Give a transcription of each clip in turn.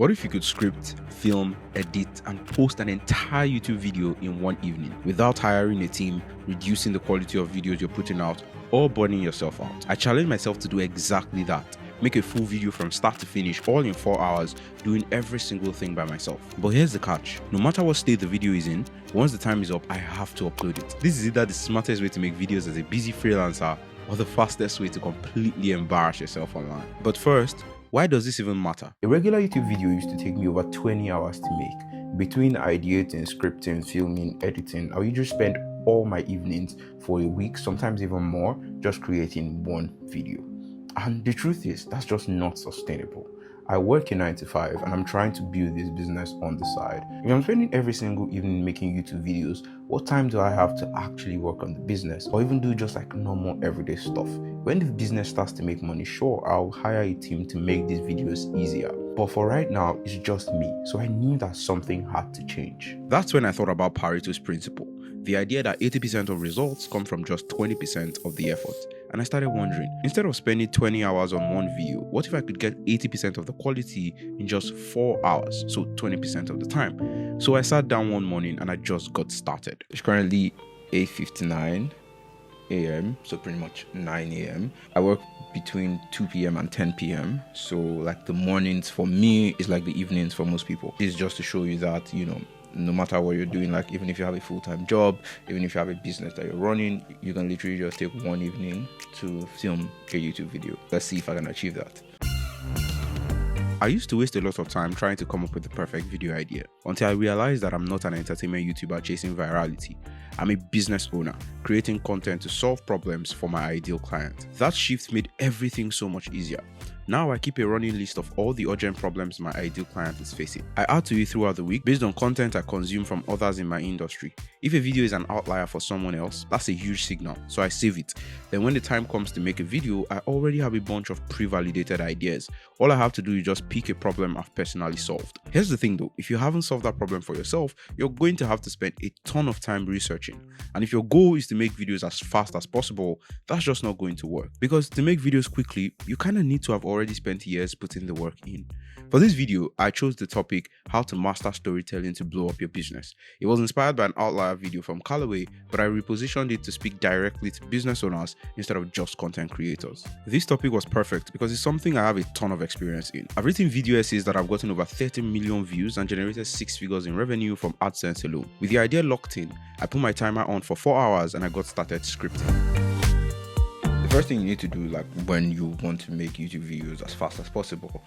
What if you could script, film, edit, and post an entire YouTube video in one evening without hiring a team, reducing the quality of videos you're putting out, or burning yourself out? I challenge myself to do exactly that. Make a full video from start to finish, all in 4 hours, doing every single thing by myself. But here's the catch. No matter what state the video is in, once the time is up, I have to upload it. This is either the smartest way to make videos as a busy freelancer or the fastest way to completely embarrass yourself online. But first, why does this even matter? A regular YouTube video used to take me over 20 hours to make. Between ideating, scripting, filming, editing, I would just spend all my evenings for a week, sometimes even more, just creating one video. And the truth is, that's just not sustainable. I work a 9 to 5 and I'm trying to build this business on the side. If I'm spending every single evening making YouTube videos, what time do I have to actually work on the business or even do just like normal everyday stuff? When the business starts to make money, sure, I'll hire a team to make these videos easier. But for right now, it's just me. So I knew that something had to change. That's when I thought about Pareto's principle. The idea that 80% of results come from just 20% of the effort. And I started wondering, instead of spending 20 hours on one video, what if I could get 80% of the quality in just 4 hours, so 20% of the time? So I sat down one morning and I just got started. It's currently 8:59 a.m., so pretty much 9 a.m. I work between 2 p.m. and 10 p.m. So like the mornings for me is like the evenings for most people. It's just to show you that, no matter what you're doing, like even if you have a full-time job, even if you have a business that you're running, you can literally just take one evening to film a YouTube video. Let's see if I can achieve that. I used to waste a lot of time trying to come up with the perfect video idea until I realized that I'm not an entertainment YouTuber chasing virality. I'm a business owner, creating content to solve problems for my ideal client. That shift made everything so much easier. Now I keep a running list of all the urgent problems my ideal client is facing. I add to it throughout the week based on content I consume from others in my industry. If a video is an outlier for someone else, that's a huge signal, so I save it. Then when the time comes to make a video, I already have a bunch of pre-validated ideas. All I have to do is just pick a problem I've personally solved. Here's the thing though, if you haven't solved that problem for yourself, you're going to have to spend a ton of time researching. And if your goal is to make videos as fast as possible, that's just not going to work. Because to make videos quickly, you kind of need to have already spent years putting the work in. For this video, I chose the topic, how to master storytelling to blow up your business. It was inspired by an outlier video from Callaway, but I repositioned it to speak directly to business owners instead of just content creators. This topic was perfect because it's something I have a ton of experience in. I've written video essays that have gotten over 30 million views and generated 6 figures in revenue from AdSense alone. With the idea locked in, I put my timer on for 4 hours and I got started scripting. The first thing you need to do, like when you want to make YouTube videos as fast as possible,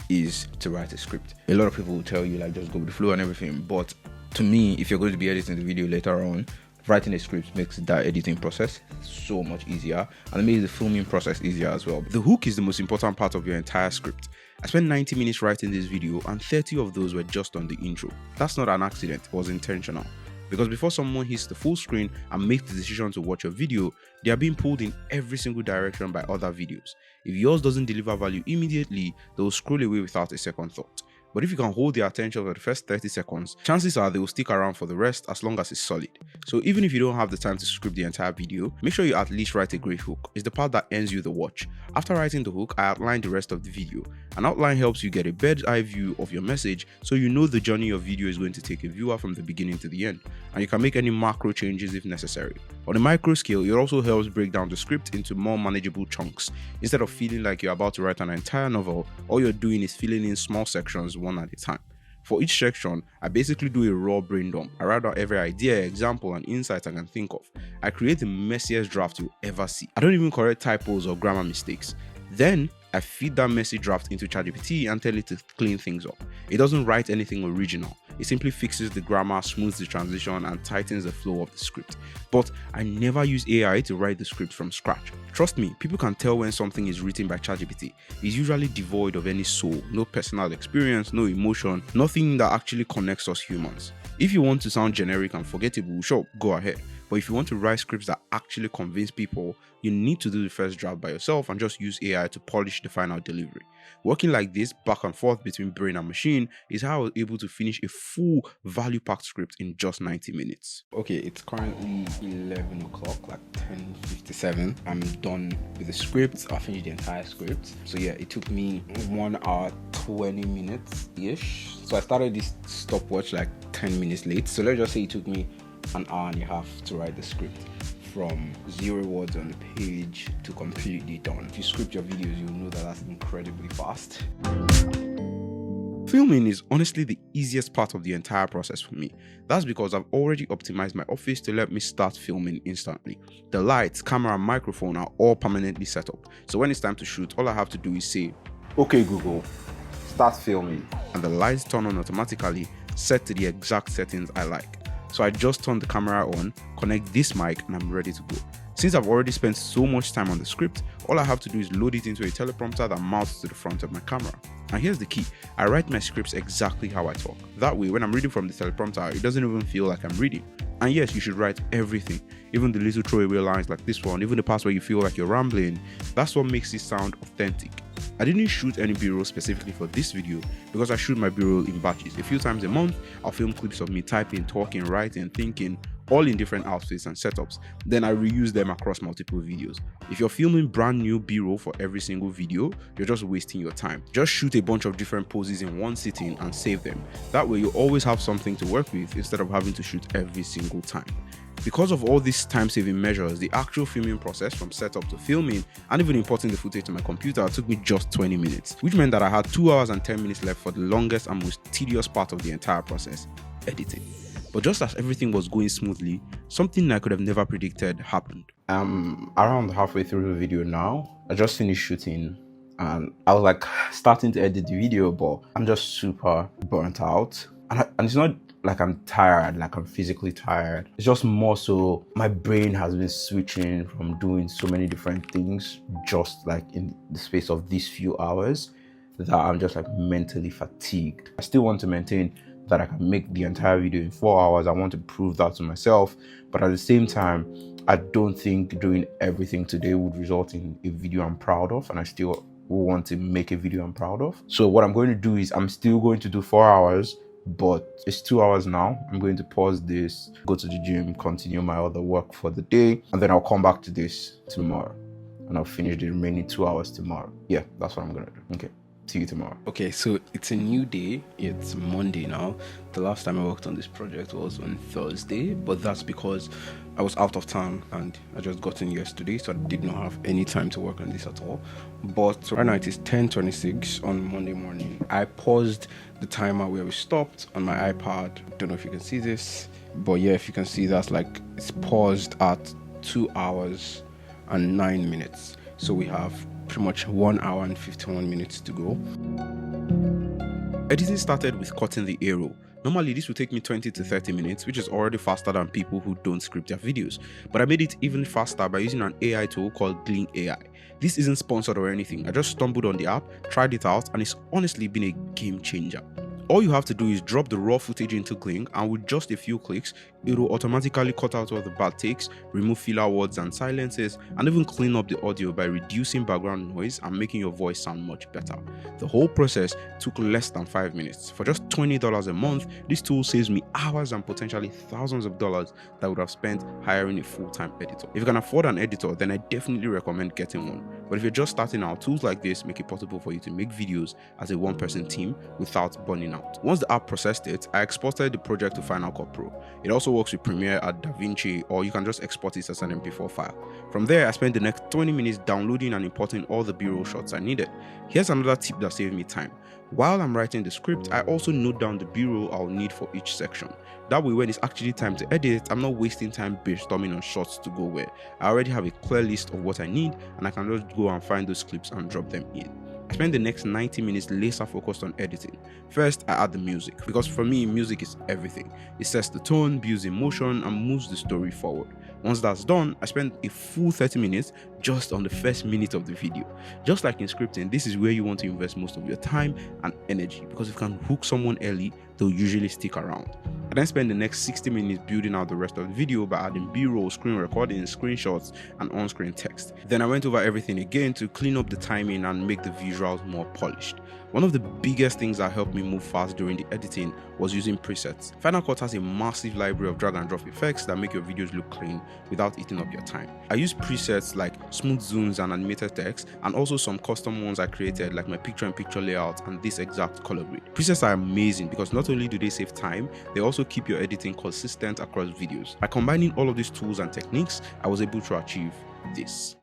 is to write a script. A lot of people will tell you like just go with the flow and everything, but to me, if you're going to be editing the video later on, writing a script makes that editing process so much easier and it makes the filming process easier as well. The hook is the most important part of your entire script. I spent 90 minutes writing this video and 30 of those were just on the intro. That's not an accident, it was intentional. Because before someone hits the full screen and makes the decision to watch your video, they are being pulled in every single direction by other videos. If yours doesn't deliver value immediately, they will scroll away without a second thought. But if you can hold their attention for the first 30 seconds, chances are they will stick around for the rest as long as it's solid. So even if you don't have the time to script the entire video, make sure you at least write a great hook. It's the part that earns you the watch. After writing the hook, I outline the rest of the video. An outline helps you get a bird's eye view of your message so you know the journey your video is going to take a viewer from the beginning to the end, and you can make any macro changes if necessary. On a micro scale, it also helps break down the script into more manageable chunks. Instead of feeling like you're about to write an entire novel, all you're doing is filling in small sections one at a time. For each section, I basically do a raw brain dump. I write down every idea, example, and insight I can think of. I create the messiest draft you'll ever see. I don't even correct typos or grammar mistakes. Then, I feed that messy draft into ChatGPT and tell it to clean things up. It doesn't write anything original. It simply fixes the grammar, smooths the transition, and tightens the flow of the script. But I never use AI to write the script from scratch. Trust me, people can tell when something is written by ChatGPT. It's usually devoid of any soul, no personal experience, no emotion, nothing that actually connects us humans. If you want to sound generic and forgettable, sure, go ahead. But if you want to write scripts that actually convince people, you need to do the first draft by yourself and just use AI to polish the final delivery. Working like this back and forth between brain and machine is how I was able to finish a full value-packed script in just 90 minutes. Okay, it's currently 11 o'clock, like 10:57. I'm done with the script. I finished the entire script. So yeah, it took me 1 hour 20 minutes-ish. So I started this stopwatch like 10 minutes late. So let's just say it took me an hour and a half to write the script, from 0 words on the page to completely done. If you script your videos, you'll know that that's incredibly fast. Filming is honestly the easiest part of the entire process for me. That's because I've already optimized my office to let me start filming instantly. The lights, camera, and microphone are all permanently set up. So when it's time to shoot, all I have to do is say, "Okay Google, start filming." And the lights turn on automatically, set to the exact settings I like. So I just turn the camera on, connect this mic, and I'm ready to go. Since I've already spent so much time on the script, all I have to do is load it into a teleprompter that mounts to the front of my camera. And here's the key, I write my scripts exactly how I talk. That way, when I'm reading from the teleprompter, it doesn't even feel like I'm reading. And yes, you should write everything, even the little throwaway lines like this one, even the parts where you feel like you're rambling. That's what makes it sound authentic. I didn't shoot any B-roll specifically for this video because I shoot my B-roll in batches. A few times a month, I'll film clips of me typing, talking, writing, thinking, all in different outfits and setups. Then I reuse them across multiple videos. If you're filming brand new B-roll for every single video, you're just wasting your time. Just shoot a bunch of different poses in one sitting and save them. That way you always have something to work with instead of having to shoot every single time. Because of all these time-saving measures, the actual filming process from setup to filming and even importing the footage to my computer took me just 20 minutes, which meant that I had 2 hours and 10 minutes left for the longest and most tedious part of the entire process, editing. But just as everything was going smoothly, something I could have never predicted happened. Around halfway through the video now, I just finished shooting and I was like starting to edit the video, but I'm just super burnt out. And it's not like I'm tired, like I'm physically tired. It's just more so my brain has been switching from doing so many different things just like in the space of these few hours that I'm just like mentally fatigued. I still want to maintain that I can make the entire video in 4 hours. I want to prove that to myself, but at the same time, I don't think doing everything today would result in a video I'm proud of, and I still want to make a video I'm proud of. So what I'm going to do is I'm still going to do 4 hours, but it's 2 hours now. I'm going to pause this, go to the gym, continue my other work for the day, and then I'll come back to this tomorrow and I'll finish the remaining 2 hours tomorrow. Yeah, that's what I'm gonna do. Okay, see you tomorrow. Okay, so it's a new day. It's Monday now. The last time I worked on this project was on Thursday, but that's because I was out of town and I just got in yesterday, so I did not have any time to work on this at all. But right now it is 10:26 on Monday morning. I paused the timer where we stopped on my iPad. Don't know if you can see this, but yeah, if you can see, that's like it's paused at 2 hours and 9 minutes. So we have pretty much 1 hour and 51 minutes to go. Editing started with cutting the A-roll. Normally this would take me 20 to 30 minutes, which is already faster than people who don't script their videos. But I made it even faster by using an AI tool called Glean AI. This isn't sponsored or anything. I just stumbled on the app, tried it out, and it's honestly been a game changer. All you have to do is drop the raw footage into Glean, and with just a few clicks, it will automatically cut out all the bad takes, remove filler words and silences, and even clean up the audio by reducing background noise and making your voice sound much better. The whole process took less than 5 minutes. For just $20 a month, this tool saves me hours and potentially thousands of dollars that I would have spent hiring a full-time editor. If you can afford an editor, then I definitely recommend getting one. But if you're just starting out, tools like this make it possible for you to make videos as a one-person team without burning out. Once the app processed it, I exported the project to Final Cut Pro. It also works with Premiere at DaVinci, or you can just export it as an MP4 file. From there, I spent the next 20 minutes downloading and importing all the B-roll shots I needed. Here's another tip that saved me time. While I'm writing the script, I also note down the B-roll I'll need for each section. That way, when it's actually time to edit, I'm not wasting time brainstorming on shots to go where. I already have a clear list of what I need, and I can just go and find those clips and drop them in. I spend the next 90 minutes laser focused on editing. First, I add the music, because for me, music is everything. It sets the tone, builds emotion, and moves the story forward. Once that's done, I spend a full 30 minutes just on the first minute of the video. Just like in scripting, this is where you want to invest most of your time and energy, because if you can hook someone early, they'll usually stick around. At then spent the next 60 minutes building out the rest of the video by adding B-roll, screen recording, screenshots, and on-screen text. Then I went over everything again to clean up the timing and make the visuals more polished. One of the biggest things that helped me move fast during the editing was using presets. Final Cut has a massive library of drag and drop effects that make your videos look clean without eating up your time. I use presets like smooth zooms and animated text, and also some custom ones I created like my picture-in-picture layout and this exact color grade. Presets are amazing because not only do they save time, they also keep your editing consistent across videos. By combining all of these tools and techniques, I was able to achieve this.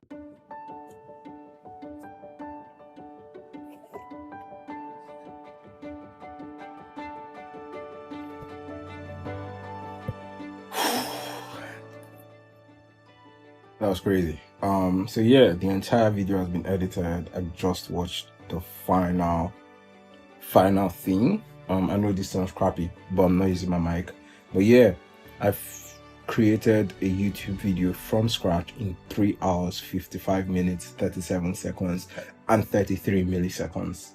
That was crazy. So yeah, the entire video has been edited. I just watched the final thing. I know this sounds crappy, but I'm not using my mic. But yeah, I've created a YouTube video from scratch in 3 hours, 55 minutes, 37 seconds, and 33 milliseconds.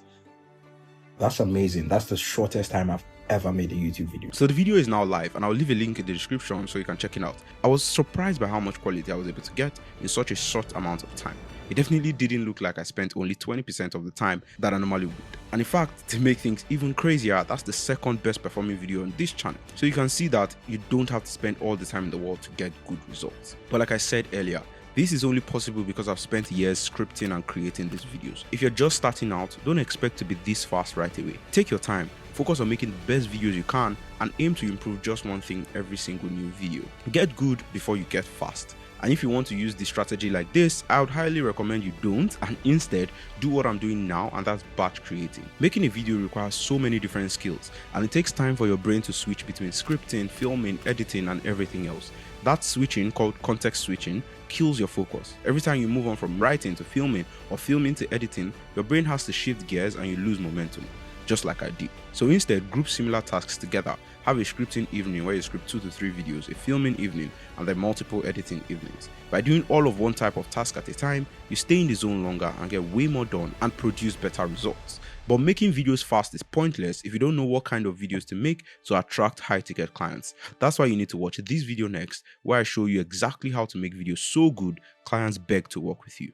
That's amazing. That's the shortest time I've ever made a YouTube video. So the video is now live, and I'll leave a link in the description so you can check it out. I was surprised by how much quality I was able to get in such a short amount of time. It definitely didn't look like I spent only 20% of the time that I normally would. And in fact, to make things even crazier, that's the second best performing video on this channel. So you can see that you don't have to spend all the time in the world to get good results. But like I said earlier, this is only possible because I've spent years scripting and creating these videos. If you're just starting out, don't expect to be this fast right away. Take your time, focus on making the best videos you can, and aim to improve just one thing every single new video. Get good before you get fast. And if you want to use the strategy like this, I would highly recommend you don't, and instead do what I'm doing now, and that's batch creating. Making a video requires so many different skills, and it takes time for your brain to switch between scripting, filming, editing, and everything else. That switching, called context switching, kills your focus. Every time you move on from writing to filming or filming to editing, your brain has to shift gears and you lose momentum, just like I did. So instead, group similar tasks together. Have a scripting evening where you script 2 to 3 videos, a filming evening, and then multiple editing evenings. By doing all of one type of task at a time, you stay in the zone longer and get way more done and produce better results. But making videos fast is pointless if you don't know what kind of videos to make to attract high-ticket clients. That's why you need to watch this video next, where I show you exactly how to make videos so good clients beg to work with you.